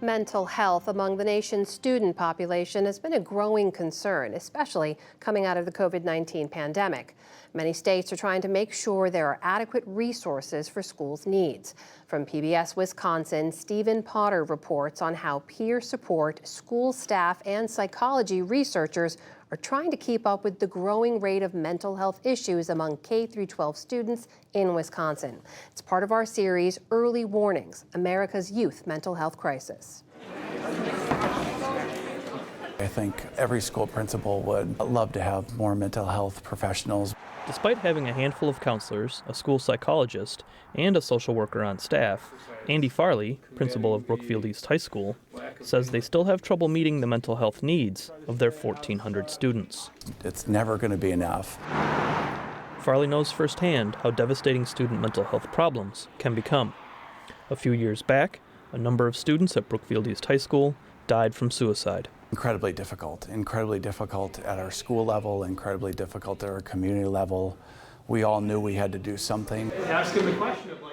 Mental health among the nation's student population has been a growing concern, especially coming out of the COVID-19 pandemic. Many states are trying to make sure there are adequate resources for schools' needs. From PBS Wisconsin, Stephen Potter reports on how peer support, school staff, and psychology researchers are trying to keep up with the growing rate of mental health issues among K-12 students in Wisconsin. It's part of our series, Early Warnings, America's Youth Mental Health Crisis. I think every school principal would love to have more mental health professionals. Despite having a handful of counselors, a school psychologist, and a social worker on staff, Andy Farley, principal of Brookfield East High School, says they still have trouble meeting the mental health needs of their 1,400 students. It's never going to be enough. Farley knows firsthand how devastating student mental health problems can become. A few years back, a number of students at Brookfield East High School died from suicide. Incredibly difficult at our school level, incredibly difficult at our community level. We all knew we had to do something.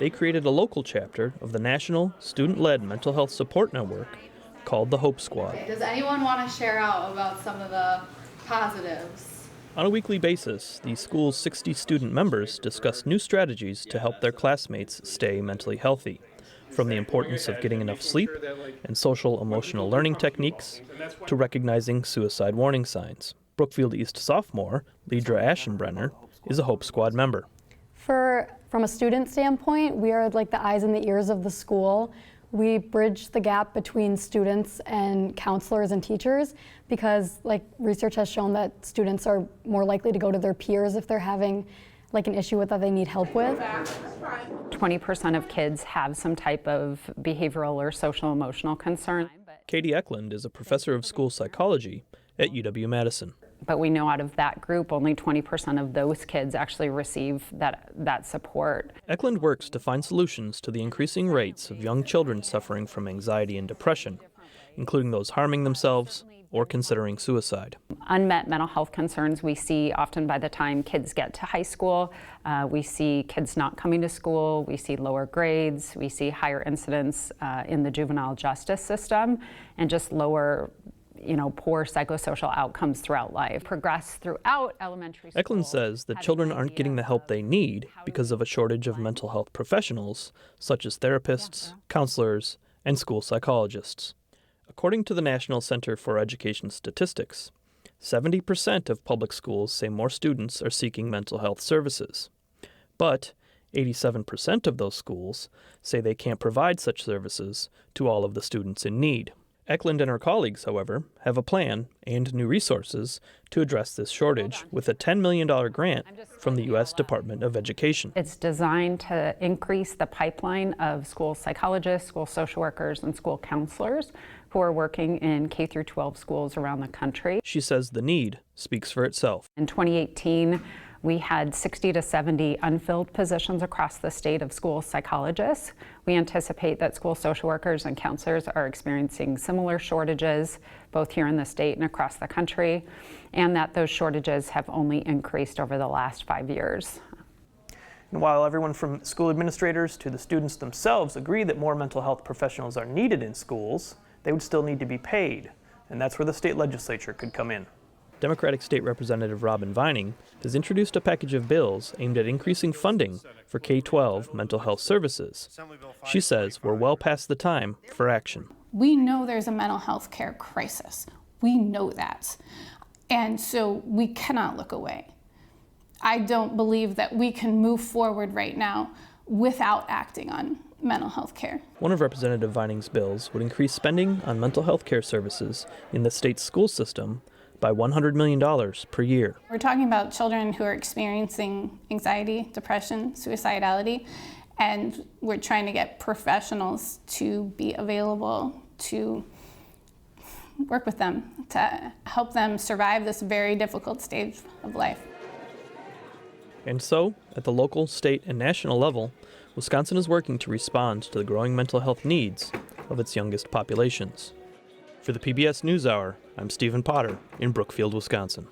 They created a local chapter of the National Student-Led Mental Health Support Network called the Hope Squad. Does anyone want to share out about some of the positives? On a weekly basis, the school's 60 student members discuss new strategies to help their classmates stay mentally healthy. From the importance of getting enough sleep and social-emotional learning techniques to recognizing suicide warning signs. Brookfield East sophomore Ledra Aschenbrenner is a Hope Squad member. From a student standpoint, we are like the eyes and the ears of the school. We bridge the gap between students and counselors and teachers because research has shown that students are more likely to go to their peers if they're having an issue that they need help with. 20% of kids have some type of behavioral or social emotional concern. Katie Eklund is a professor of school psychology at UW-Madison. But we know out of that group, only 20% of those kids actually receive that support. Eklund works to find solutions to the increasing rates of young children suffering from anxiety and depression, including those harming themselves or considering suicide. Unmet mental health concerns we see often by the time kids get to high school. We see kids not coming to school, we see lower grades, we see higher incidence in the juvenile justice system, and just lower poor psychosocial outcomes throughout life. Progress throughout elementary school. Eklund says that children aren't getting the help they need because of a shortage of mental health professionals, such as therapists, counselors, and school psychologists. According to the National Center for Education Statistics, 70% of public schools say more students are seeking mental health services. But 87% of those schools say they can't provide such services to all of the students in need. Eklund and her colleagues, however, have a plan and new resources to address this shortage with a $10 million grant from the U.S. Department of Education. It's designed to increase the pipeline of school psychologists, school social workers, and school counselors who are working in K-12 schools around the country. She says the need speaks for itself. In 2018, we had 60 to 70 unfilled positions across the state of school psychologists. We anticipate that school social workers and counselors are experiencing similar shortages, both here in the state and across the country, and that those shortages have only increased over the last 5 years. And while everyone from school administrators to the students themselves agree that more mental health professionals are needed in schools, they would still need to be paid, and that's where the state legislature could come in. Democratic State Representative Robin Vining has introduced a package of bills aimed at increasing funding for K-12 mental health services. She says we're well past the time for action. We know there's a mental health care crisis. We know that. And so we cannot look away. I don't believe that we can move forward right now without acting on mental health care. One of Representative Vining's bills would increase spending on mental health care services in the state's school system by $100 million per year. We're talking about children who are experiencing anxiety, depression, suicidality, and we're trying to get professionals to be available to work with them, to help them survive this very difficult stage of life. And so, at the local, state, and national level, Wisconsin is working to respond to the growing mental health needs of its youngest populations. For the PBS NewsHour, I'm Stephen Potter in Brookfield, Wisconsin.